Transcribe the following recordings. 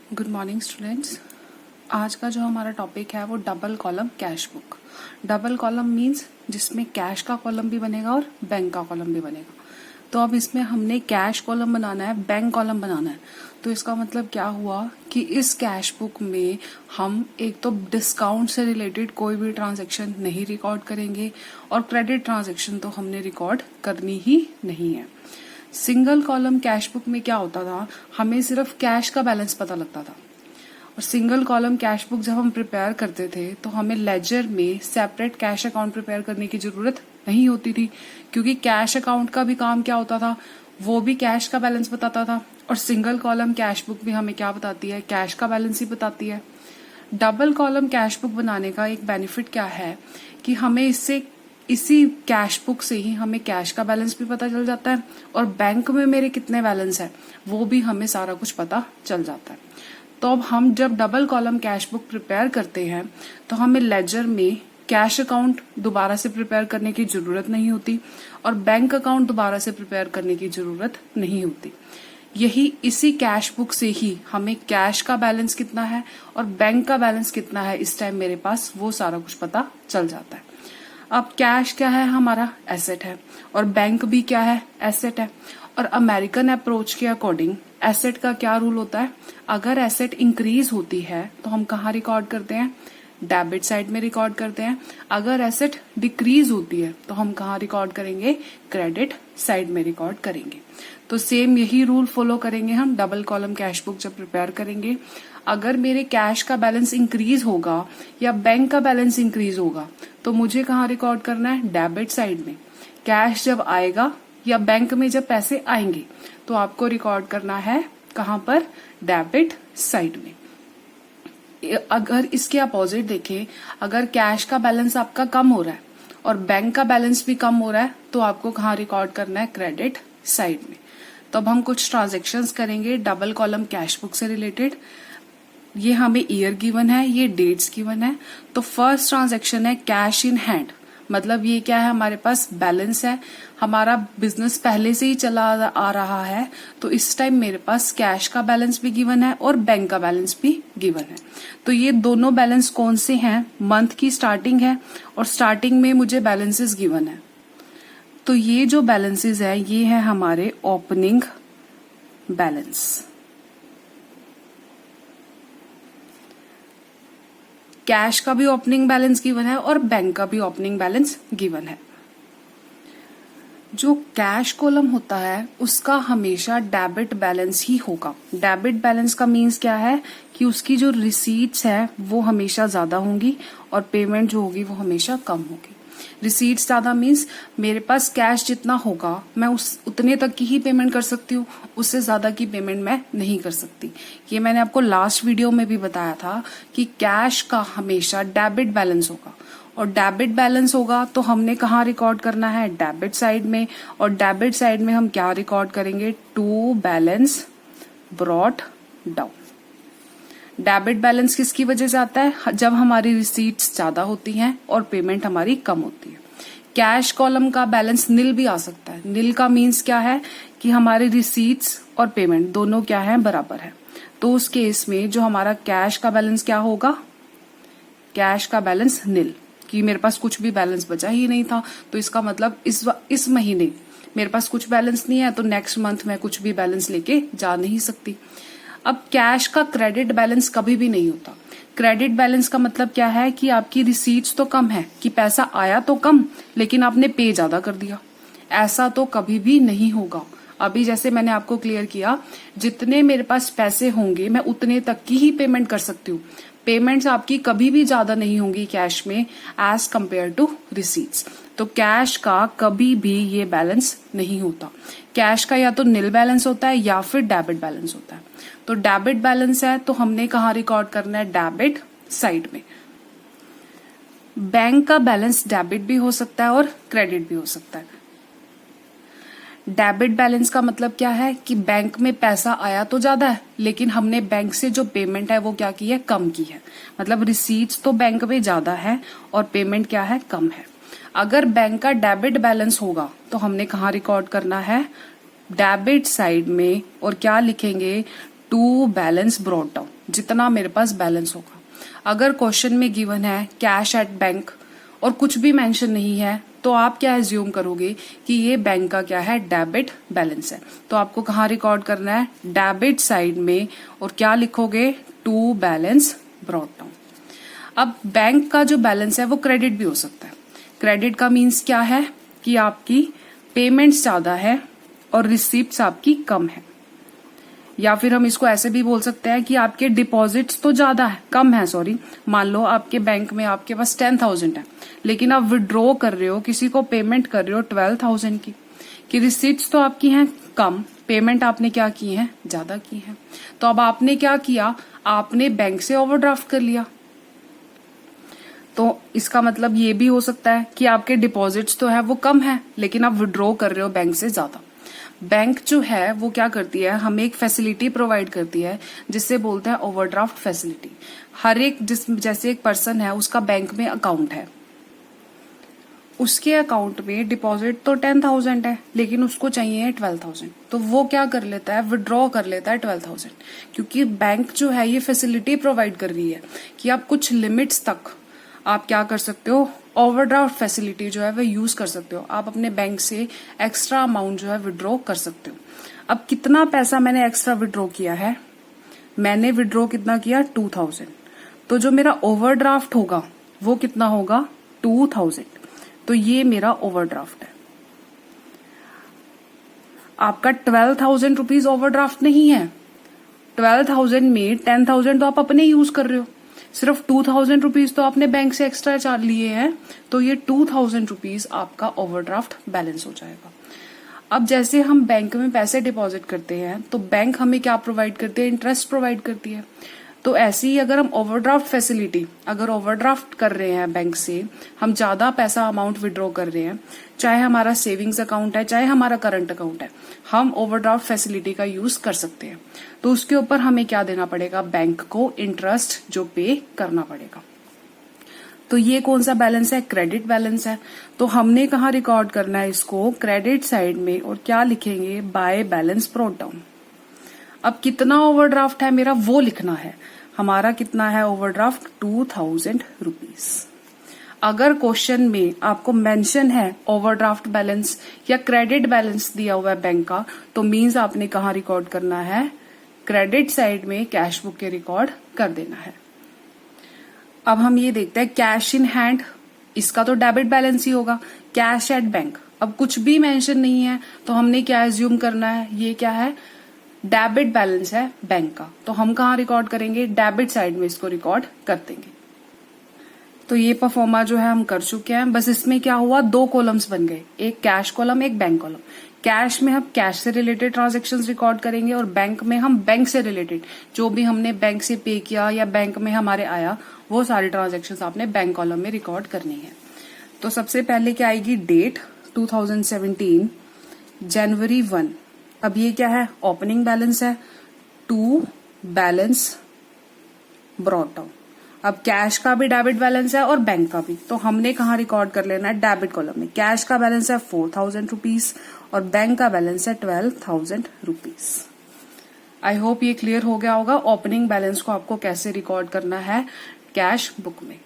Good morning students. आज का जो हमारा टॉपिक है वो double column cash book. Double column means जिसमें कैश का कॉलम भी बनेगा और बैंक का कॉलम भी बनेगा। तो अब इसमें हमने कैश कॉलम बनाना है, बैंक कॉलम बनाना है। तो इसका मतलब क्या हुआ कि इस कैश बुक में हम एक तो डिस्काउंट से रिलेटेड कोई भी ट्रांजैक्शन नहीं रिकॉर्ड करेंगे और क्रेडिट ट्रांजैक्शन तो हमने रिकॉर्ड करनी ही नहीं है। सिंगल कॉलम कैश बुक में क्या होता था, हमें सिर्फ कैश का बैलेंस पता लगता था। और सिंगल कॉलम कैश बुक जब हम प्रिपेयर करते थे तो हमें लेजर में सेपरेट कैश अकाउंट प्रिपेयर करने की जरूरत नहीं होती थी, क्योंकि कैश अकाउंट का भी काम क्या होता था, वो भी कैश का बैलेंस बताता था। और सिंगल कॉलम कैश बुक भी हमें क्या बताती है, कैश का बैलेंस ही बताती है। डबल कॉलम कैश बुक बनाने का एक बेनिफिट क्या है कि हमें इसी कैश बुक से ही हमें कैश का बैलेंस भी पता चल जाता है और बैंक में मेरे कितने बैलेंस है वो भी हमें सारा कुछ पता चल जाता है। तो अब हम जब double column cash book prepare करते हैं तो हमें लेजर में कैश अकाउंट दोबारा से प्रिपेयर करने की जरूरत नहीं होती और बैंक अकाउंट दोबारा से प्रिपेयर करने की जरूरत नहीं होती। यही इसी कैश बुक से ही हमें कैश का बैलेंस कितना है और बैंक का बैलेंस कितना है इस टाइम मेरे पास, वो सारा कुछ पता चल जाता है। अब कैश क्या है, हमारा एसेट है और बैंक भी क्या है, एसेट है। और अमेरिकन अप्रोच के अकॉर्डिंग एसेट का क्या रूल होता है, अगर एसेट इंक्रीज होती है तो हम कहाँ रिकॉर्ड करते हैं, डेबिट साइड में रिकॉर्ड करते हैं। अगर एसेट डिक्रीज होती है तो हम कहाँ रिकॉर्ड करेंगे, क्रेडिट साइड में रिकॉर्ड करेंगे। तो सेम यही रूल फॉलो करेंगे हम डबल कॉलम कैश बुक जब प्रिपेयर करेंगे। अगर मेरे कैश का बैलेंस इंक्रीज होगा या बैंक का बैलेंस इंक्रीज होगा तो मुझे कहाँ रिकॉर्ड करना है, डेबिट साइड में। कैश जब आएगा या बैंक में जब पैसे आएंगे तो आपको रिकॉर्ड करना है कहाँ पर, डेबिट साइड में। अगर इसके अपोजिट देखें, अगर कैश का बैलेंस आपका कम हो रहा है और बैंक का बैलेंस भी कम हो रहा है तो आपको कहाँ रिकॉर्ड करना है, क्रेडिट साइड में। तो अब हम कुछ ट्रांजेक्शन्स करेंगे डबल कॉलम कैश बुक से रिलेटेड। ये हमें ईयर गिवन है, ये डेट्स गिवन है। तो फर्स्ट ट्रांजैक्शन है कैश इन हैंड, मतलब ये क्या है, हमारे पास बैलेंस है, हमारा बिजनेस पहले से ही चला आ रहा है तो इस टाइम मेरे पास कैश का बैलेंस भी गिवन है और बैंक का बैलेंस भी गिवन है। तो ये दोनों बैलेंस कौन से हैं, मंथ की स्टार्टिंग है और स्टार्टिंग में मुझे बैलेंसेस गिवन है। तो ये जो बैलेंसेस है ये है हमारे ओपनिंग बैलेंस। कैश का भी ओपनिंग बैलेंस गिवन है और बैंक का भी ओपनिंग बैलेंस गिवन है। जो कैश कॉलम होता है उसका हमेशा डेबिट बैलेंस ही होगा। डेबिट बैलेंस का मीन्स क्या है कि उसकी जो रिसीट्स है वो हमेशा ज्यादा होंगी और पेमेंट जो होगी वो हमेशा कम होगी। रिसीट्स ज्यादा मीन्स मेरे पास कैश जितना होगा मैं उतने तक की ही पेमेंट कर सकती हूँ, उससे ज्यादा की पेमेंट मैं नहीं कर सकती। ये मैंने आपको लास्ट वीडियो में भी बताया था कि कैश का हमेशा डेबिट बैलेंस होगा और डेबिट बैलेंस होगा तो हमने कहाँ रिकॉर्ड करना है, डेबिट साइड में। और डेबिट साइड में हम क्या रिकॉर्ड करेंगे, to balance brought down. Debit balance किसकी वजह से आता है, जब हमारी रिसीट्स ज्यादा होती हैं और पेमेंट हमारी कम होती है। कैश कॉलम का बैलेंस नील भी आ सकता है। नील का मीन्स क्या है कि हमारी रिसीट्स और पेमेंट दोनों क्या है, बराबर है। तो उस केस में जो हमारा कैश का बैलेंस क्या होगा, कैश का बैलेंस नील, कि मेरे पास कुछ भी बैलेंस बचा ही नहीं था। तो इसका मतलब इस महीने मेरे पास कुछ बैलेंस नहीं है तो नेक्स्ट मंथ मैं कुछ भी बैलेंस लेके जा नहीं सकती। अब कैश का क्रेडिट बैलेंस कभी भी नहीं होता। क्रेडिट बैलेंस का मतलब क्या है कि आपकी रिसीट्स तो कम है, कि पैसा आया तो कम लेकिन आपने पे ज्यादा कर दिया, ऐसा तो कभी भी नहीं होगा। अभी जैसे मैंने आपको क्लियर किया, जितने मेरे पास पैसे होंगे मैं उतने तक की ही पेमेंट कर सकती हूँ। पेमेंट्स आपकी कभी भी ज्यादा नहीं होंगी कैश में एज कंपेयर टू रिसीट्स। तो कैश का कभी भी ये बैलेंस नहीं होता। कैश का या तो नील बैलेंस होता है या फिर डेबिट बैलेंस होता है। तो डेबिट बैलेंस है तो हमने कहाँ रिकॉर्ड करना है, डेबिट साइड में। बैंक का बैलेंस डेबिट भी हो सकता है और क्रेडिट भी हो सकता है। डेबिट बैलेंस का मतलब क्या है कि बैंक में पैसा आया तो ज्यादा है लेकिन हमने बैंक से जो पेमेंट है वो क्या की है, कम की है। मतलब रिसीट्स तो बैंक में ज्यादा है और पेमेंट क्या है, कम है। अगर बैंक का डेबिट बैलेंस होगा तो हमने कहाँ रिकॉर्ड करना है, डेबिट साइड में। और क्या लिखेंगे, टू बैलेंस ब्रॉट डाउन। जितना मेरे पास बैलेंस होगा। अगर क्वेश्चन में गिवन है कैश एट बैंक और कुछ भी मेंशन नहीं है तो आप क्या एज्यूम करोगे कि ये बैंक का क्या है, डेबिट बैलेंस है। तो आपको कहाँ रिकॉर्ड करना है, डेबिट साइड में, और क्या लिखोगे, टू बैलेंस ब्रॉट डाउन। अब बैंक का जो बैलेंस है वो क्रेडिट भी हो सकता है। क्रेडिट का मीन्स क्या है कि आपकी पेमेंट्स ज्यादा है और रिसीप्ट्स आपकी कम है, या फिर हम इसको ऐसे भी बोल सकते हैं कि आपके डिपॉजिट्स तो ज्यादा है, कम है सॉरी। मान लो आपके बैंक में आपके पास 10,000 है, लेकिन आप विड्रॉ कर रहे हो, किसी को पेमेंट कर रहे हो 12,000 की रिसीट्स तो आपकी हैं कम, पेमेंट आपने क्या की है, ज्यादा की है। तो अब आपने क्या किया, आपने बैंक से ओवरड्राफ्ट कर लिया। तो इसका मतलब ये भी हो सकता है कि आपके डिपॉजिट्स तो है वो कम है, लेकिन आप विड्रॉ कर रहे हो बैंक से ज्यादा। बैंक जो है वो क्या करती है, हमें एक फैसिलिटी प्रोवाइड करती है जिससे बोलते हैं ओवरड्राफ्ट फैसिलिटी। हर एक जैसे एक पर्सन है, उसका बैंक में अकाउंट है, उसके अकाउंट में डिपॉजिट तो 10,000 है, लेकिन उसको चाहिए 12,000। तो वो क्या कर लेता है, विड्रॉ कर लेता है 12,000, क्योंकि बैंक जो है ये फैसिलिटी प्रोवाइड कर रही है कि आप कुछ लिमिट्स तक आप क्या कर सकते हो, ओवरड्राफ्ट फैसिलिटी जो है वो यूज कर सकते हो। आप अपने बैंक से एक्स्ट्रा अमाउंट जो है विड्रॉ कर सकते हो। अब कितना पैसा मैंने एक्स्ट्रा विड्रॉ किया है, मैंने विड्रॉ कितना किया, 2,000। तो जो मेरा ओवरड्राफ्ट होगा वो कितना होगा, 2,000। तो ये मेरा ओवरड्राफ्ट है। आपका 12,000 रुपीज ओवरड्राफ्ट नहीं है। 12,000 में 10,000 तो आप अपने यूज कर रहे हो, सिर्फ 2,000 रुपीज तो आपने बैंक से एक्स्ट्रा चार्ज लिए हैं। तो ये 2,000 रुपीज आपका ओवरड्राफ्ट बैलेंस हो जाएगा। अब जैसे हम बैंक में पैसे डिपॉजिट करते हैं तो बैंक हमें क्या प्रोवाइड करती है, इंटरेस्ट प्रोवाइड करती है। तो ऐसे ही अगर हम ओवरड्राफ्ट फैसिलिटी, अगर ओवरड्राफ्ट कर रहे हैं बैंक से, हम ज्यादा पैसा अमाउंट विड्रॉ कर रहे हैं, चाहे हमारा सेविंग्स अकाउंट है चाहे हमारा करंट अकाउंट है, हम ओवरड्राफ्ट फैसिलिटी का यूज कर सकते हैं। तो उसके ऊपर हमें क्या देना पड़ेगा, बैंक को इंटरेस्ट जो पे करना पड़ेगा। तो ये कौन सा बैलेंस है, क्रेडिट बैलेंस है। तो हमने कहाँ रिकॉर्ड करना है इसको, क्रेडिट साइड में, और क्या लिखेंगे, बाय बैलेंस ब्रॉट डाउन। अब कितना ओवरड्राफ्ट है मेरा वो लिखना है। हमारा कितना है ओवरड्राफ्ट, 2,000 रुपीज। अगर क्वेश्चन में आपको मेंशन है ओवरड्राफ्ट बैलेंस या क्रेडिट बैलेंस दिया हुआ है बैंक का, तो मींस आपने कहाँ रिकॉर्ड करना है, क्रेडिट साइड में कैश बुक के रिकॉर्ड कर देना है। अब हम ये देखते हैं कैश इन हैंड, इसका तो डेबिट बैलेंस ही होगा। कैश एट बैंक, अब कुछ भी मेंशन नहीं है तो हमने क्या एज्यूम करना है, ये क्या है, डेबिट बैलेंस है बैंक का। तो हम कहाँ रिकॉर्ड करेंगे, डेबिट साइड में इसको रिकॉर्ड कर देंगे। तो ये परफॉर्मा जो है हम कर चुके हैं। बस इसमें क्या हुआ, दो कॉलम्स बन गए, एक कैश कॉलम एक बैंक कॉलम। कैश में हम कैश से रिलेटेड ट्रांजैक्शंस रिकॉर्ड करेंगे और बैंक में हम बैंक से रिलेटेड जो भी हमने बैंक से पे किया या बैंक में हमारे आया वो सारी ट्रांजैक्शंस आपने बैंक कॉलम में रिकॉर्ड करनी है। तो सबसे पहले क्या आएगी, डेट 2017 जनवरी 1। अब ये क्या है, ओपनिंग बैलेंस है, टू बैलेंस ब्रॉट डाउन। अब कैश का भी डेबिट बैलेंस है और बैंक का भी, तो हमने कहाँ रिकॉर्ड कर लेना है, डेबिट कॉलम में। कैश का बैलेंस है 4,000 रुपीज और बैंक का बैलेंस है 12,000 रुपीज। आई होप ये क्लियर हो गया होगा ओपनिंग बैलेंस को आपको कैसे रिकॉर्ड करना है कैश बुक में।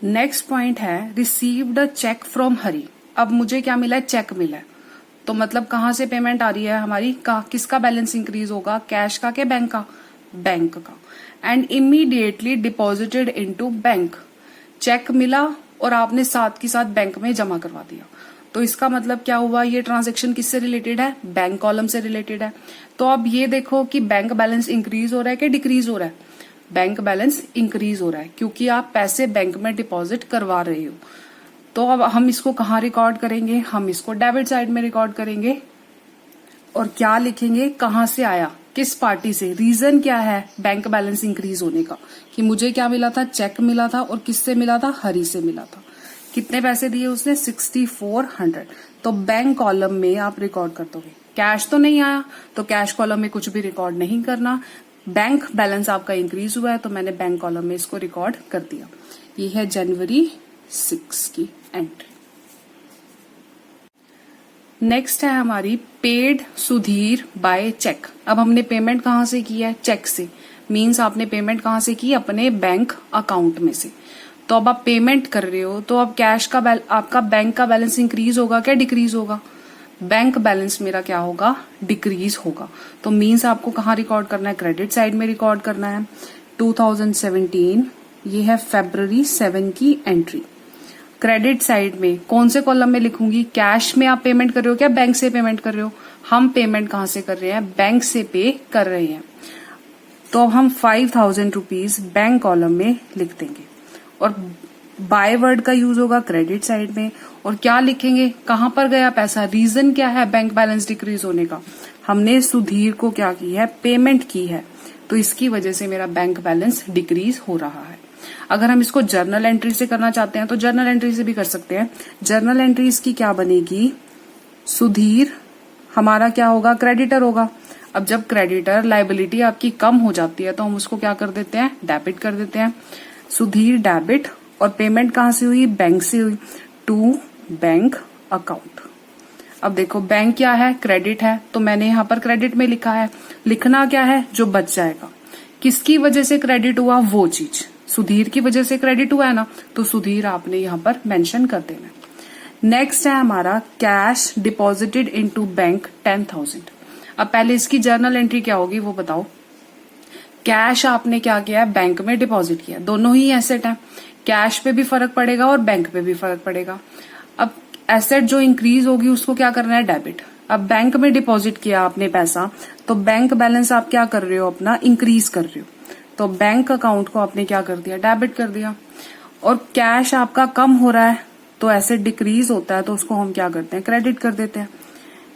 नेक्स्ट पॉइंट है रिसीव्ड अ चेक फ्रॉम हरी। अब मुझे क्या मिला है, चेक मिला है। तो मतलब कहाँ से पेमेंट आ रही है हमारी, किसका बैलेंस इंक्रीज होगा, कैश का के बैंक का, बैंक का। And immediately deposited into bank. Cheque मिला और आपने साथ के साथ बैंक में जमा करवा दिया। तो इसका मतलब क्या हुआ, ये ट्रांजैक्शन किससे रिलेटेड है, बैंक कॉलम से रिलेटेड है। तो अब ये देखो कि बैंक बैलेंस इंक्रीज हो रहा है कि डिक्रीज हो रहा है, बैंक बैलेंस इंक्रीज हो रहा है क्योंकि आप पैसे बैंक में डिपॉजिट करवा रहे हो। तो अब हम इसको कहाँ रिकॉर्ड करेंगे, हम इसको डेबिट साइड में रिकॉर्ड करेंगे और क्या लिखेंगे, कहाँ से आया, किस पार्टी से, रीजन क्या है बैंक बैलेंस इंक्रीज होने का, कि मुझे क्या मिला था, चेक मिला था और किससे मिला था, हरी से मिला था। कितने पैसे दिए उसने, 6,400। तो बैंक कॉलम में आप रिकॉर्ड कर दोगे। कैश तो नहीं आया तो कैश कॉलम में कुछ भी रिकॉर्ड नहीं करना। बैंक बैलेंस आपका इंक्रीज हुआ है तो मैंने बैंक कॉलम में इसको रिकॉर्ड कर दिया। ये है जनवरी 6 की एंट्री। नेक्स्ट है हमारी पेड सुधीर बाय चेक। अब हमने पेमेंट कहाँ से की है? चेक से। मीन्स आपने पेमेंट कहाँ से की? अपने बैंक अकाउंट में से। तो अब आप पेमेंट कर रहे हो तो अब कैश का आपका बैंक का बैलेंस इंक्रीज होगा क्या डिक्रीज होगा? बैंक बैलेंस मेरा क्या होगा? डिक्रीज होगा। तो मीन्स आपको कहाँ रिकॉर्ड करना है? क्रेडिट साइड में रिकॉर्ड करना है। 2017 ये है February 7 की एंट्री। क्रेडिट साइड में कौन से कॉलम में लिखूंगी? कैश में आप पेमेंट कर रहे हो क्या बैंक से पेमेंट कर रहे हो? हम पेमेंट कहाँ से कर रहे हैं? बैंक से पे कर रहे हैं। तो अब हम 5000 रुपीज बैंक कॉलम में लिख देंगे और बाय वर्ड का यूज होगा क्रेडिट साइड में। और क्या लिखेंगे? कहां पर गया पैसा? रीजन क्या है बैंक बैलेंस डिक्रीज होने का? हमने सुधीर को क्या की है? पेमेंट की है। तो इसकी वजह से मेरा बैंक बैलेंस डिक्रीज हो रहा है। अगर हम इसको जर्नल एंट्री से करना चाहते हैं तो जर्नल एंट्री से भी कर सकते हैं। जर्नल एंट्री इसकी क्या बनेगी? सुधीर हमारा क्या होगा? क्रेडिटर होगा। अब जब क्रेडिटर लायबिलिटी आपकी कम हो जाती है तो हम उसको क्या कर देते हैं? डेबिट कर देते हैं। सुधीर डेबिट। और पेमेंट कहां से हुई? बैंक से हुई। To bank account. अब देखो बैंक क्या है? क्रेडिट है। तो मैंने यहां पर क्रेडिट में लिखा है। लिखना क्या है? जो बच जाएगा। किसकी वजह से क्रेडिट हुआ? वो चीज सुधीर की वजह से क्रेडिट हुआ है ना, तो सुधीर आपने यहां पर मेंशन कर देना। नेक्स्ट है हमारा कैश डिपॉजिटेड इनटू बैंक 10,000। अब पहले इसकी जर्नल एंट्री क्या होगी वो बताओ। कैश आपने क्या किया है? बैंक में डिपॉजिट किया। दोनों ही एसेट है। कैश पे भी फर्क पड़ेगा और बैंक पे भी फर्क पड़ेगा। अब एसेट जो इंक्रीज होगी उसको क्या करना है? डेबिट। अब बैंक में डिपॉजिट किया आपने पैसा, तो बैंक बैलेंस आप क्या कर रहे हो? अपना इंक्रीज कर रहे हो। तो बैंक अकाउंट को आपने क्या कर दिया? डेबिट कर दिया। और कैश आपका कम हो रहा है तो एसेट डिक्रीज होता है तो उसको हम क्या करते हैं? क्रेडिट कर देते हैं।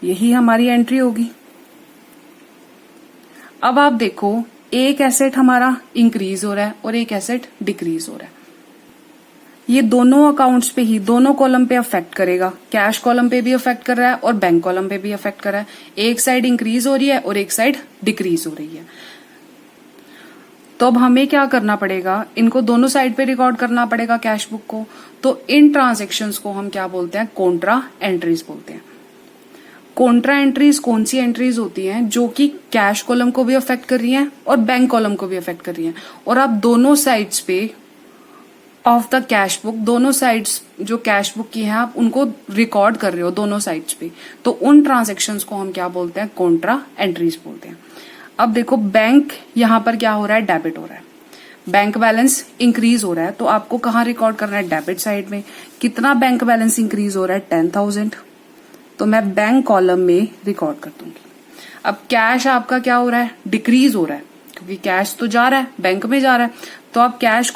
यही हमारी एंट्री होगी। अब आप देखो एक एसेट हमारा इंक्रीज हो रहा है और एक एसेट डिक्रीज हो रहा है। ये दोनों अकाउंट्स पे ही, दोनों कॉलम पे अफेक्ट करेगा। कैश कॉलम पे भी अफेक्ट कर रहा है और बैंक कॉलम पे भी अफेक्ट कर रहा है। एक साइड इंक्रीज हो रही है और एक साइड डिक्रीज हो रही है। तो अब हमें क्या करना पड़ेगा? इनको दोनों साइड पे रिकॉर्ड करना पड़ेगा कैश बुक को। तो इन ट्रांजेक्शन्स को हम क्या बोलते हैं? कॉन्ट्रा एंट्रीज बोलते हैं। कॉन्ट्रा एंट्रीज कौन सी एंट्रीज होती हैं? जो कि कैश कॉलम को भी अफेक्ट कर रही हैं और बैंक कॉलम को भी अफेक्ट कर रही हैं। और आप दोनों साइड्स पे ऑफ द कैश बुक, दोनों साइड्स जो कैश बुक की है आप उनको रिकॉर्ड कर रहे हो दोनों साइड्स पे। तो उन ट्रांजेक्शन्स को हम क्या बोलते हैं? कॉन्ट्रा एंट्रीज बोलते हैं। अब देखो बैंक यहां पर क्या हो रहा है? डेबिट हो रहा है। बैंक बैलेंस इंक्रीज हो रहा है तो आपको कहाँ रिकॉर्ड करना है? डेबिट साइड में। कितना बैंक बैलेंस इंक्रीज हो रहा है? 10,000। तो मैं बैंक कॉलम में रिकॉर्ड कर दूंगी। अब कैश आपका क्या हो रहा है? डिक्रीज हो रहा है क्योंकि कैश तो जा रहा है, बैंक में जा रहा है। तो आप कैश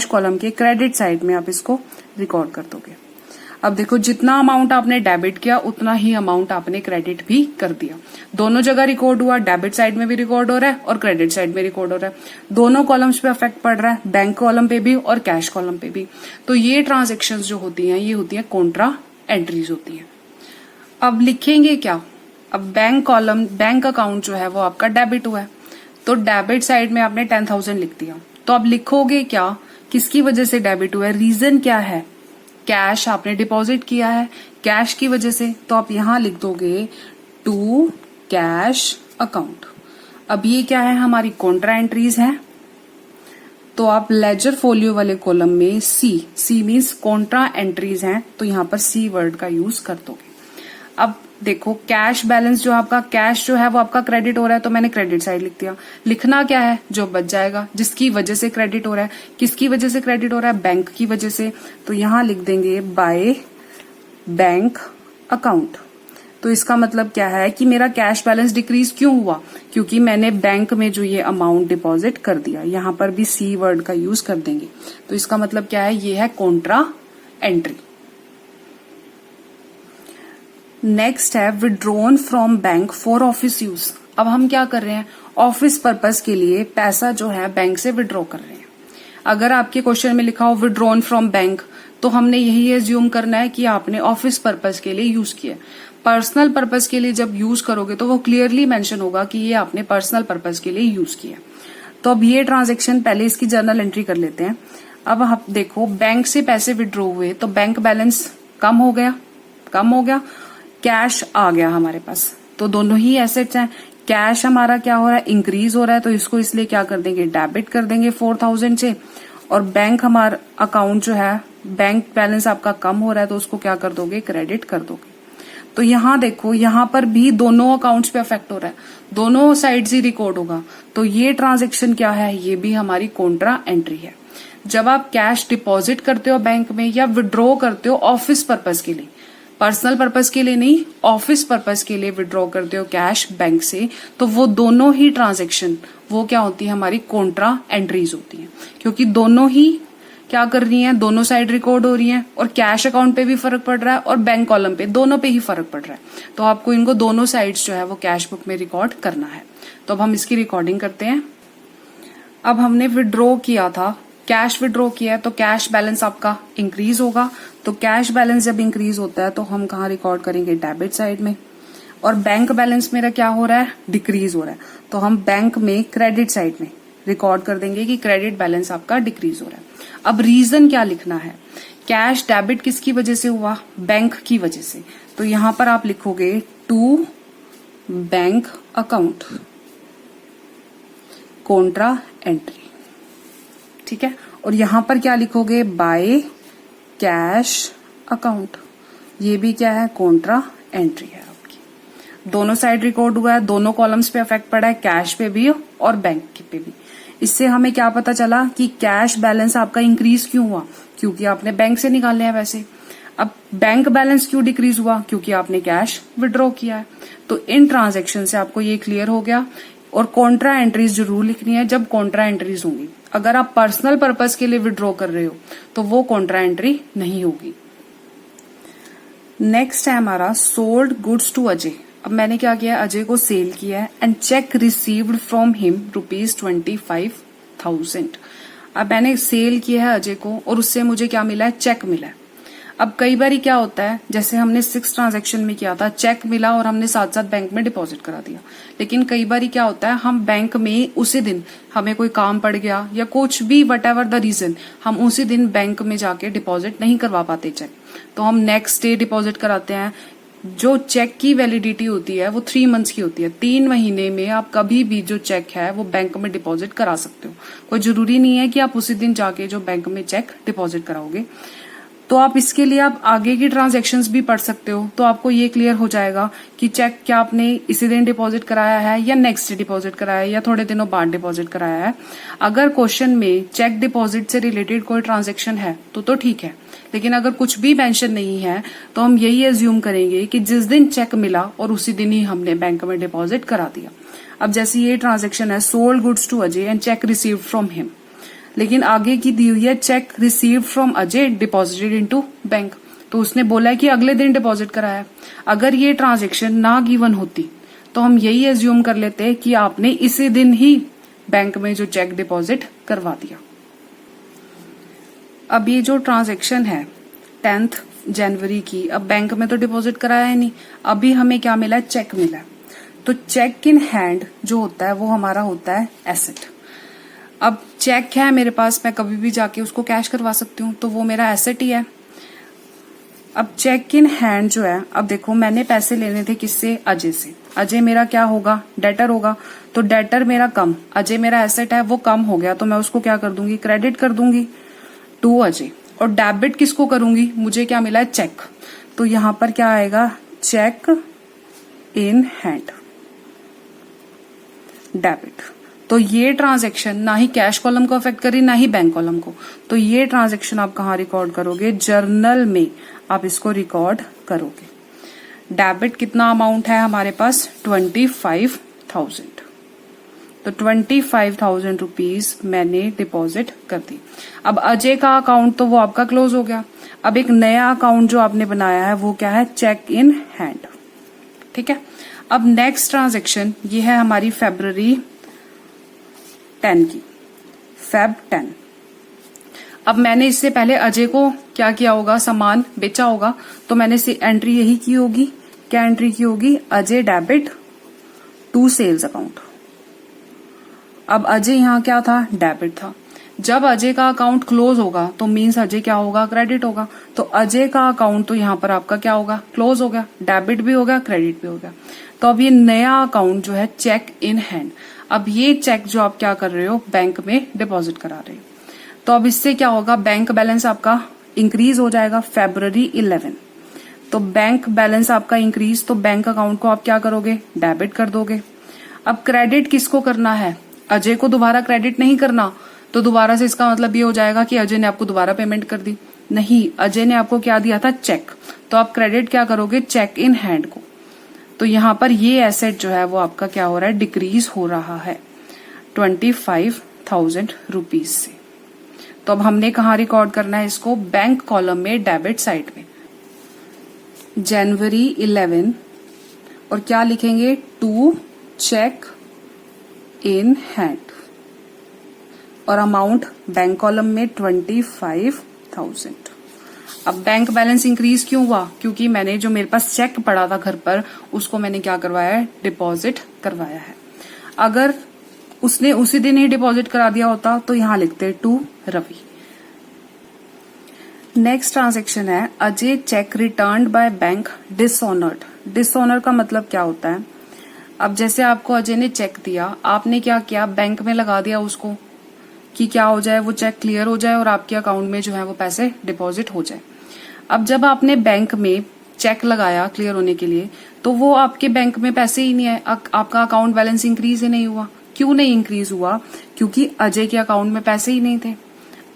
कॉलम के क्रेडिट साइड में आप इसको रिकॉर्ड कर दोगे। अब देखो जितना अमाउंट आपने डेबिट किया उतना ही अमाउंट आपने क्रेडिट भी कर दिया। दोनों जगह रिकॉर्ड हुआ। डेबिट साइड में भी रिकॉर्ड हो रहा है और क्रेडिट साइड में रिकॉर्ड हो रहा है। दोनों कॉलम्स पे इफेक्ट पड़ रहा है, बैंक कॉलम पे भी और कैश कॉलम पे भी। तो ये ट्रांजेक्शन्स जो होती हैं ये होती है कॉन्ट्रा एंट्रीज होती है। अब लिखेंगे क्या? अब बैंक अकाउंट जो है वो आपका डेबिट हुआ है तो डेबिट साइड में आपने 10,000 लिख दिया। तो अब लिखोगे क्या? किसकी वजह से डेबिट हुआ है? रीजन क्या है? कैश आपने डिपॉजिट किया है कैश की वजह से। तो आप यहां लिख दोगे टू कैश अकाउंट। अब ये क्या है? हमारी कॉन्ट्रा एंट्रीज हैं। तो आप लेजर फोलियो वाले कॉलम में सी मीन्स कॉन्ट्रा एंट्रीज हैं तो यहां पर सी वर्ड का यूज कर दोगे। अब देखो कैश बैलेंस जो आपका कैश जो है वो आपका क्रेडिट हो रहा है तो मैंने क्रेडिट साइड लिख दिया। लिखना क्या है? जो बच जाएगा, जिसकी वजह से क्रेडिट हो रहा है। किसकी वजह से क्रेडिट हो रहा है? बैंक की वजह से। तो यहां लिख देंगे बाय बैंक अकाउंट। तो इसका मतलब क्या है कि मेरा कैश बैलेंस डिक्रीज क्यों हुआ? क्योंकि मैंने बैंक में जो ये अमाउंट डिपॉजिट कर दिया। यहां पर भी सी वर्ड का यूज कर देंगे। तो इसका मतलब क्या है? ये है कॉन्ट्रा एंट्री। नेक्स्ट है withdrawn from bank for office use. अब हम क्या कर रहे हैं? ऑफिस पर्पस के लिए पैसा जो है बैंक से विड्रॉ कर रहे हैं। अगर आपके क्वेश्चन में लिखा हो विड्रॉन फ्रॉम बैंक तो हमने यही एज्यूम करना है कि आपने ऑफिस पर्पस के लिए यूज किया। पर्सनल पर्पस के लिए जब यूज करोगे तो वो क्लियरली मेंशन होगा कि ये आपने पर्सनल पर्पस के लिए यूज किया। तो अब ये ट्रांजेक्शन पहले इसकी जर्नल एंट्री कर लेते हैं। अब आप देखो बैंक से पैसे विड्रॉ हुए तो बैंक बैलेंस कम हो गया। कैश आ गया हमारे पास, तो दोनों ही एसेट्स हैं। कैश हमारा क्या हो रहा है, इंक्रीज हो रहा है, तो इसको इसलिए क्या कर देंगे, डेबिट कर देंगे 4000 से। और बैंक हमारा अकाउंट जो है, बैंक बैलेंस आपका कम हो रहा है, तो उसको क्या कर दोगे, क्रेडिट कर दोगे। तो यहां देखो, यहां पर भी दोनों अकाउंट्स पे अफेक्ट हो रहा है, दोनों साइड्स ही रिकॉर्ड होगा। तो ये ट्रांजेक्शन क्या है, ये भी हमारी कॉन्ट्रा एंट्री है। जब आप कैश डिपॉजिट करते हो बैंक में या विड्रॉ करते हो ऑफिस पर्पज के लिए, पर्सनल पर्पज के लिए नहीं, ऑफिस पर्पज के लिए विड्रॉ करते हो कैश बैंक से, तो वो दोनों ही ट्रांजेक्शन वो क्या होती है, हमारी कॉन्ट्रा एंट्रीज होती है। क्योंकि दोनों ही क्या कर रही हैं, दोनों साइड रिकॉर्ड हो रही हैं, और कैश अकाउंट पे भी फर्क पड़ रहा है और बैंक कॉलम पे, दोनों पे ही फर्क पड़ रहा है। तो आपको इनको दोनों साइड्स जो है वो कैश बुक में रिकॉर्ड करना है। तो अब हम इसकी रिकॉर्डिंग करते हैं। अब हमने विड्रॉ किया था, कैश विड्रॉ किया है, तो कैश बैलेंस आपका इंक्रीज होगा। तो कैश बैलेंस जब इंक्रीज होता है तो हम कहाँ रिकॉर्ड करेंगे, डेबिट साइड में। और बैंक बैलेंस मेरा क्या हो रहा है, डिक्रीज हो रहा है, तो हम बैंक में क्रेडिट साइड में रिकॉर्ड कर देंगे कि क्रेडिट बैलेंस आपका डिक्रीज हो रहा है। अब रीजन क्या लिखना है, कैश डेबिट किसकी वजह से हुआ, बैंक की वजह से। तो यहां पर आप लिखोगे to bank account contra entry, ठीक है। और यहां पर क्या लिखोगे, बाय कैश अकाउंट, ये भी क्या है, कॉन्ट्रा एंट्री है आपकी। दोनों साइड रिकॉर्ड हुआ है, दोनों कॉलम्स पे इफेक्ट पड़ा है, कैश पे भी और बैंक पे भी। इससे हमें क्या पता चला कि कैश बैलेंस आपका इंक्रीज क्यों हुआ, क्योंकि आपने बैंक से निकाले हैं पैसे। अब बैंक बैलेंस क्यों डिक्रीज हुआ, क्योंकि आपने कैश विड्रॉ किया है। तो इन ट्रांजैक्शन से आपको ये क्लियर हो गया। और कॉन्ट्रा एंट्रीज जरूर लिखनी है जब कॉन्ट्रा एंट्रीज होंगी। अगर आप पर्सनल पर्पज के लिए विड्रॉ कर रहे हो तो वो कॉन्ट्रा एंट्री नहीं होगी। नेक्स्ट है हमारा सोल्ड गुड्स टू अजय। अब मैंने क्या किया, अजय को सेल किया है and cheque received from him ₹25,000। अब मैंने सेल किया है अजय को और उससे मुझे क्या मिला है, चेक मिला है। अब कई बार क्या होता है, जैसे हमने 6 ट्रांजैक्शन में किया था, चेक मिला और हमने साथ साथ बैंक में डिपॉजिट करा दिया। लेकिन कई बार क्या होता है, हम बैंक में उसी दिन हमें कोई काम पड़ गया या कुछ भी वट एवर द रीजन, हम उसी दिन बैंक में जाके डिपॉजिट नहीं करवा पाते चेक, तो हम नेक्स्ट डे डिपॉजिट कराते हैं। जो चेक की वैलिडिटी होती है वो 3 मंथ्स की होती है। 3 महीने में आप कभी भी जो चेक है वो बैंक में डिपॉजिट करा सकते हो। कोई जरूरी नहीं है कि आप उसी दिन जाके जो बैंक में चेक डिपॉजिट कराओगे। तो आप इसके लिए आप आगे की ट्रांजैक्शंस भी पढ़ सकते हो, तो आपको ये क्लियर हो जाएगा कि चेक क्या आपने इसी दिन डिपॉजिट कराया है या नेक्स्ट डे डिपॉजिट कराया है या थोड़े दिनों बाद डिपॉजिट कराया है। अगर क्वेश्चन में चेक डिपॉजिट से रिलेटेड कोई ट्रांजैक्शन है तो ठीक है, लेकिन अगर कुछ भी मेंशन नहीं है तो हम यही एज्यूम करेंगे कि जिस दिन चेक मिला और उसी दिन ही हमने बैंक में डिपॉजिट करा दिया। अब जैसे ये ट्रांजैक्शन है, sold goods to Ajay and cheque received from him, लेकिन आगे की दी हुई है cheque received from Ajay deposited into bank, तो उसने बोला है कि अगले दिन डिपॉजिट कराया। अगर ये ट्रांजैक्शन ना गिवन होती तो हम यही एज्यूम कर लेते कि आपने इसी दिन ही बैंक में जो चेक डिपॉजिट करवा दिया। अब ये जो ट्रांजैक्शन है 10 जनवरी की, अब बैंक में तो डिपॉजिट कराया है नहीं, अभी हमें क्या मिला है, चेक मिला है। तो चेक इन हैंड जो होता है वो हमारा होता है एसेट। अब चेक है मेरे पास, मैं कभी भी जाके उसको कैश करवा सकती हूँ, तो वो मेरा एसेट ही है। अब चेक इन हैंड जो है, अब देखो मैंने पैसे लेने थे किससे, अजय से। अजय मेरा क्या होगा, डेटर होगा, तो डेटर मेरा कम, अजय मेरा एसेट है वो कम हो गया, तो मैं उसको क्या कर दूंगी, क्रेडिट कर दूंगी टू अजय। और डेबिट किसको करूंगी, मुझे क्या मिला है, चेक, तो यहां पर क्या आएगा, चेक इन हैंड डेबिट। तो ये ट्रांजैक्शन ना ही कैश कॉलम को अफेक्ट करी ना ही बैंक कॉलम को, तो ये ट्रांजैक्शन आप कहाँ रिकॉर्ड करोगे, जर्नल में आप इसको रिकॉर्ड करोगे। डेबिट कितना अमाउंट है हमारे पास, 25,000, तो 25,000 रुपीज मैंने डिपॉजिट कर दी। अब अजय का अकाउंट तो वो आपका क्लोज हो गया। अब एक नया अकाउंट जो आपने बनाया है वो क्या है, चेक इन हैंड, ठीक है। अब नेक्स्ट ट्रांजैक्शन ये है हमारी February 10 की, Feb 10। अब मैंने इससे पहले अजय को क्या किया होगा, सामान बेचा होगा, तो मैंने एंट्री यही की होगी, क्या एंट्री की होगी, Ajay debit to sales account. अब अजय यहाँ क्या था, डेबिट था। जब अजय का अकाउंट क्लोज होगा तो मीन्स अजय क्या होगा, क्रेडिट होगा। तो अजय का अकाउंट तो यहाँ पर आपका क्या होगा, क्लोज हो गया, डेबिट भी हो गया, क्रेडिट भी हो गया। तो अब ये नया अकाउंट जो है चेक इन हैंड, अब ये चेक जो आप क्या कर रहे हो, बैंक में डिपॉजिट करा रहे हो। तो अब इससे क्या होगा, बैंक बैलेंस आपका इंक्रीज हो जाएगा February 11। तो बैंक बैलेंस आपका इंक्रीज, तो बैंक अकाउंट को आप क्या करोगे, डेबिट कर दोगे। अब क्रेडिट किसको करना है, अजय को दोबारा क्रेडिट नहीं करना। तो दोबारा से इसका मतलब ये हो जाएगा कि अजय ने आपको दोबारा पेमेंट कर दी, नहीं, अजय ने आपको क्या दिया था, चेक। तो आप क्रेडिट क्या करोगे, चेक इन हैंड को। तो यहां पर ये एसेट जो है वो आपका क्या हो रहा है, डिक्रीज हो रहा है 25,000 रुपीज से। तो अब हमने कहा रिकॉर्ड करना है इसको, बैंक कॉलम में डेबिट साइड में January 11 और क्या लिखेंगे, टू चेक इन हैंड और अमाउंट बैंक कॉलम में 25,000। अब बैंक बैलेंस इंक्रीज क्यों हुआ, क्योंकि मैंने जो मेरे पास चेक पड़ा था घर पर उसको मैंने क्या करवाया है, डिपॉजिट करवाया है। अगर उसने उसी दिन ही डिपॉजिट करा दिया होता तो यहां लिखते टू रवि। नेक्स्ट ट्रांजेक्शन है Ajay cheque returned by bank dishonoured. Dishonour का मतलब क्या होता है, अब जैसे आपको अजय ने चेक दिया, आपने क्या किया, बैंक में लगा दिया उसको कि क्या हो जाए, वो चेक क्लियर हो जाए और आपके अकाउंट में जो है वो पैसे डिपॉजिट हो जाए। अब जब आपने बैंक में चेक लगाया क्लियर होने के लिए, तो वो आपके बैंक में पैसे ही नहीं है, आपका अकाउंट बैलेंस इंक्रीज ही नहीं हुआ। क्यों नहीं इंक्रीज हुआ, क्योंकि अजय के अकाउंट में पैसे ही नहीं थे।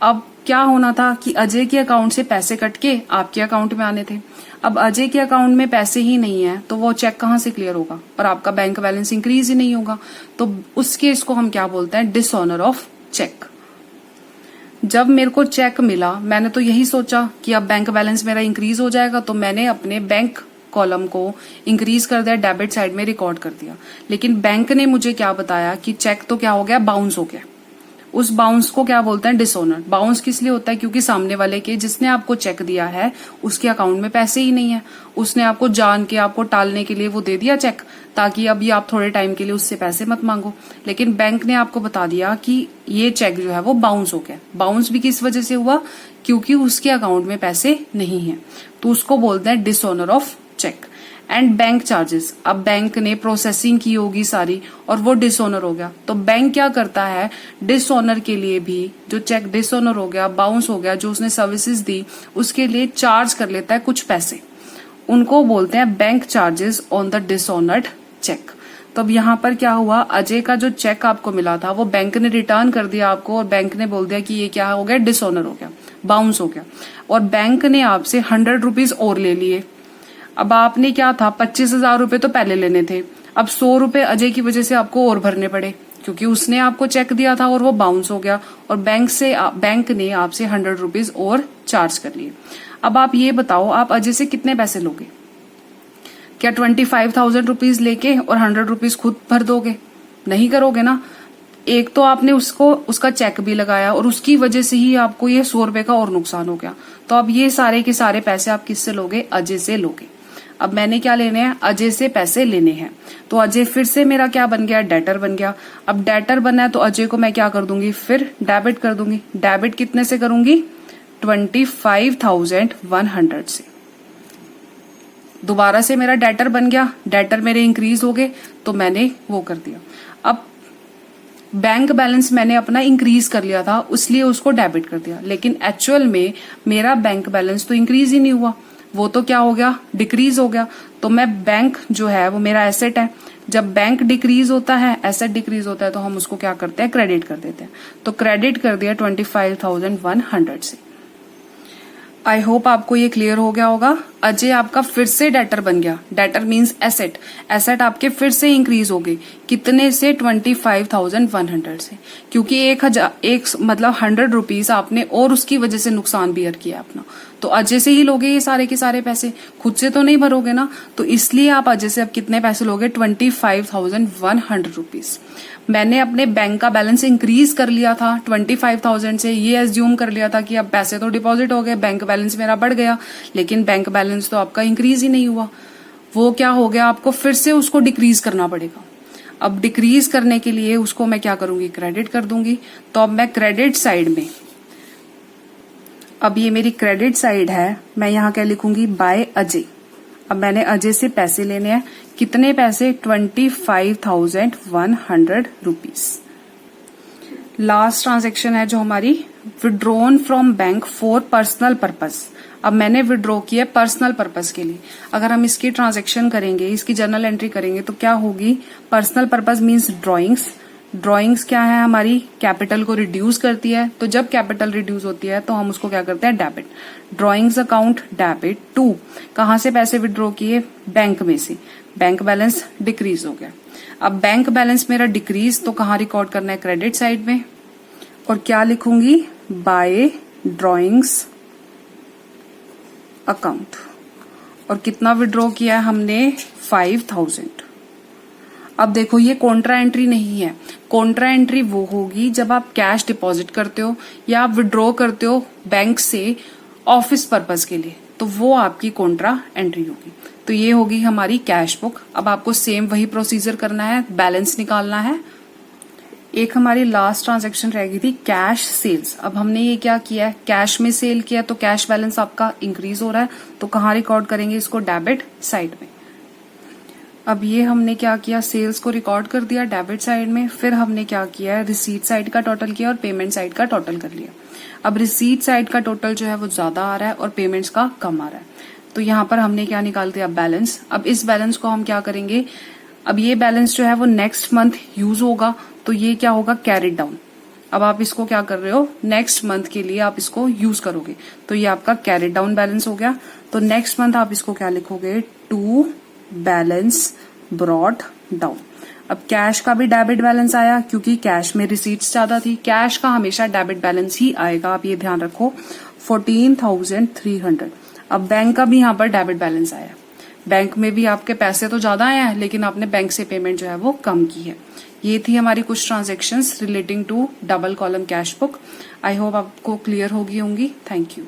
अब क्या होना था कि अजय के अकाउंट से पैसे कट के आपके अकाउंट में आने थे। अब अजय के अकाउंट में पैसे ही नहीं है तो वो चेक कहां से क्लियर होगा, और आपका बैंक बैलेंस इंक्रीज ही नहीं होगा। तो उस केस को हम क्या बोलते हैं, डिसऑनर ऑफ चेक। जब मेरे को चेक मिला, मैंने तो यही सोचा कि अब बैंक बैलेंस मेरा इंक्रीज हो जाएगा, तो मैंने अपने बैंक कॉलम को इंक्रीज कर दिया, डेबिट साइड में रिकॉर्ड कर दिया। लेकिन बैंक ने मुझे क्या बताया कि चेक तो क्या हो गया, बाउंस हो गया। उस बाउंस को क्या बोलते हैं, डिसऑनर। बाउंस किस लिए होता है, क्योंकि सामने वाले के, जिसने आपको चेक दिया है, उसके अकाउंट में पैसे ही नहीं है। उसने आपको जान के, आपको टालने के लिए वो दे दिया चेक, ताकि अभी आप थोड़े टाइम के लिए उससे पैसे मत मांगो। लेकिन बैंक ने आपको बता दिया कि ये चेक जो है वो बाउंस हो गया। बाउंस भी किस वजह से हुआ, क्योंकि उसके अकाउंट में पैसे नहीं है। तो उसको बोलते हैं dishonour of cheque. And bank charges, अब बैंक ने प्रोसेसिंग की होगी सारी और वो डिसऑनर हो गया। तो बैंक क्या करता है, डिसऑनर के लिए भी, जो चेक डिसऑनर हो गया, बाउंस हो गया, जो उसने सर्विसेज दी, उसके लिए चार्ज कर लेता है कुछ पैसे। उनको बोलते हैं bank charges on the dishonoured cheque. तो अब यहाँ पर क्या हुआ, अजय का जो चेक आपको मिला था वो बैंक ने रिटर्न कर दिया आपको, और बैंक ने बोल दिया कि ये क्या हो गया, डिसऑनर हो गया, बाउंस हो गया। और बैंक ने आपसे 100 रुपीज और ले लिए। अब आपने क्या था, 25,000 रुपए तो पहले लेने थे, अब 100 रुपए अजय की वजह से आपको और भरने पड़े, क्योंकि उसने आपको चेक दिया था और वो बाउंस हो गया, और बैंक ने आपसे 100 रुपीज और चार्ज कर लिए। अब आप ये बताओ, आप अजय से कितने पैसे लोगे, क्या 25,000 रुपीज लेके और 100 रुपीज खुद भर दोगे, नहीं करोगे ना। एक तो आपने उसका चेक भी लगाया और उसकी वजह से ही आपको ये 100 रुपए का और नुकसान हो गया। तो अब ये सारे के सारे पैसे आप किससे लोगे, अजय से लोगे। अब मैंने क्या लेने हैं, अजय से पैसे लेने हैं। तो अजय फिर से मेरा क्या बन गया, डेटर बन गया। अब डेटर बना है तो अजय को मैं क्या कर दूंगी, फिर डेबिट कर दूंगी। डेबिट कितने से करूंगी, 25,100 से। दोबारा से मेरा डेटर बन गया, डेटर मेरे इंक्रीज हो गए तो मैंने वो कर दिया। अब बैंक बैलेंस मैंने अपना इंक्रीज कर लिया था, इसलिए उसको डेबिट कर दिया, लेकिन एक्चुअल में मेरा बैंक बैलेंस तो इंक्रीज ही नहीं हुआ, वो तो क्या हो गया, डिक्रीज हो गया। तो मैं बैंक जो है वो मेरा एसेट है, जब बैंक डिक्रीज होता है, एसेट डिक्रीज होता है, तो हम उसको क्या करते हैं, क्रेडिट कर देते हैं। तो क्रेडिट कर दिया 25,100 से। आई होप आपको ये क्लियर हो गया होगा। अजय आपका फिर से डेटर बन गया, डेटर मींस एसेट, एसेट आपके फिर से इंक्रीज हो गई, कितने से, 25,100 से, क्योंकि 100 रुपीज आपने और उसकी वजह से नुकसान बियर किया अपना। तो अजय से ही लोगे ये सारे के सारे पैसे, खुद से तो नहीं भरोगे ना। तो इसलिए आप अजय से अब कितने पैसे लोगे, 25,100 रुपीज। मैंने अपने बैंक का बैलेंस इंक्रीज कर लिया था 25,000 से, ये एज्यूम कर लिया था कि अब पैसे तो डिपॉजिट हो गए, बैंक बैलेंस मेरा बढ़ गया, लेकिन बैंक बैलेंस तो आपका इंक्रीज ही नहीं हुआ। वो क्या हो गया, आपको फिर से उसको डिक्रीज करना पड़ेगा। अब डिक्रीज करने के लिए उसको मैं क्या करूंगी, क्रेडिट कर दूंगी। तो अब मैं क्रेडिट साइड में, अब ये मेरी क्रेडिट साइड है, मैं यहाँ क्या लिखूंगी, बाय अजय। अब मैंने अजय से पैसे लेने हैं, कितने पैसे, 25,100 रुपीज। लास्ट ट्रांजेक्शन है जो हमारी, withdrawn from bank for personal purpose. अब मैंने विड्रॉ किया पर्सनल पर्पस के लिए। अगर हम इसकी ट्रांजेक्शन करेंगे, इसकी जर्नल एंट्री करेंगे तो क्या होगी, personal purpose means drawings. Drawings क्या है हमारी, कैपिटल को रिड्यूस करती है। तो जब कैपिटल रिड्यूस होती है तो हम उसको क्या करते हैं, debit. Drawings account debit to, कहां से पैसे विड्रॉ किए, बैंक में से। बैंक बैलेंस डिक्रीज हो गया। अब बैंक बैलेंस मेरा डिक्रीज, तो कहां रिकॉर्ड करना है, क्रेडिट साइड में। और क्या लिखूंगी, बाय ड्रॉइंग्स अकाउंट। और कितना विड्रॉ किया है हमने, 5,000। अब देखो ये कॉन्ट्रा एंट्री नहीं है। कॉन्ट्रा एंट्री वो होगी जब आप कैश डिपॉजिट करते हो या आप विड्रॉ करते हो बैंक से ऑफिस पर्पस के लिए, तो वो आपकी कॉन्ट्रा एंट्री होगी। तो ये होगी हमारी कैश बुक। अब आपको सेम वही प्रोसीजर करना है, बैलेंस निकालना है। एक हमारी लास्ट ट्रांजैक्शन रह गई थी, कैश सेल्स। अब हमने ये क्या किया है, कैश में सेल किया, तो कैश बैलेंस आपका इंक्रीज हो रहा है। तो कहाँ रिकॉर्ड करेंगे इसको, डेबिट साइड में। अब ये हमने क्या किया, सेल्स को रिकॉर्ड कर दिया डेबिट साइड में। फिर हमने क्या किया, रिसीट साइड का टोटल किया और पेमेंट साइड का टोटल कर लिया। अब रिसीट साइड का टोटल जो है वो ज्यादा आ रहा है और पेमेंट्स का कम आ रहा है। तो यहाँ पर हमने क्या निकाल दिया, बैलेंस। अब इस बैलेंस को हम क्या करेंगे, अब ये बैलेंस जो है वो नेक्स्ट मंथ यूज होगा, तो ये क्या होगा, कैरिड डाउन। अब आप इसको क्या कर रहे हो, नेक्स्ट मंथ के लिए आप इसको यूज करोगे, तो ये आपका कैरिड डाउन बैलेंस हो गया। तो नेक्स्ट मंथ आप इसको क्या लिखोगे, टू बैलेंस ब्रॉट डाउन। अब कैश का भी डेबिट बैलेंस आया, क्योंकि कैश में रिसीट्स ज्यादा थी। कैश का हमेशा डेबिट बैलेंस ही आएगा, आप ये ध्यान रखो, 14,300। अब बैंक का भी यहाँ पर डेबिट बैलेंस आया। बैंक में भी आपके पैसे तो ज्यादा आए हैं, लेकिन आपने बैंक से पेमेंट जो है वो कम की है। ये थी हमारी कुछ transactions relating to double column cash book. I hope आपको क्लियर होगी होंगी। Thank you.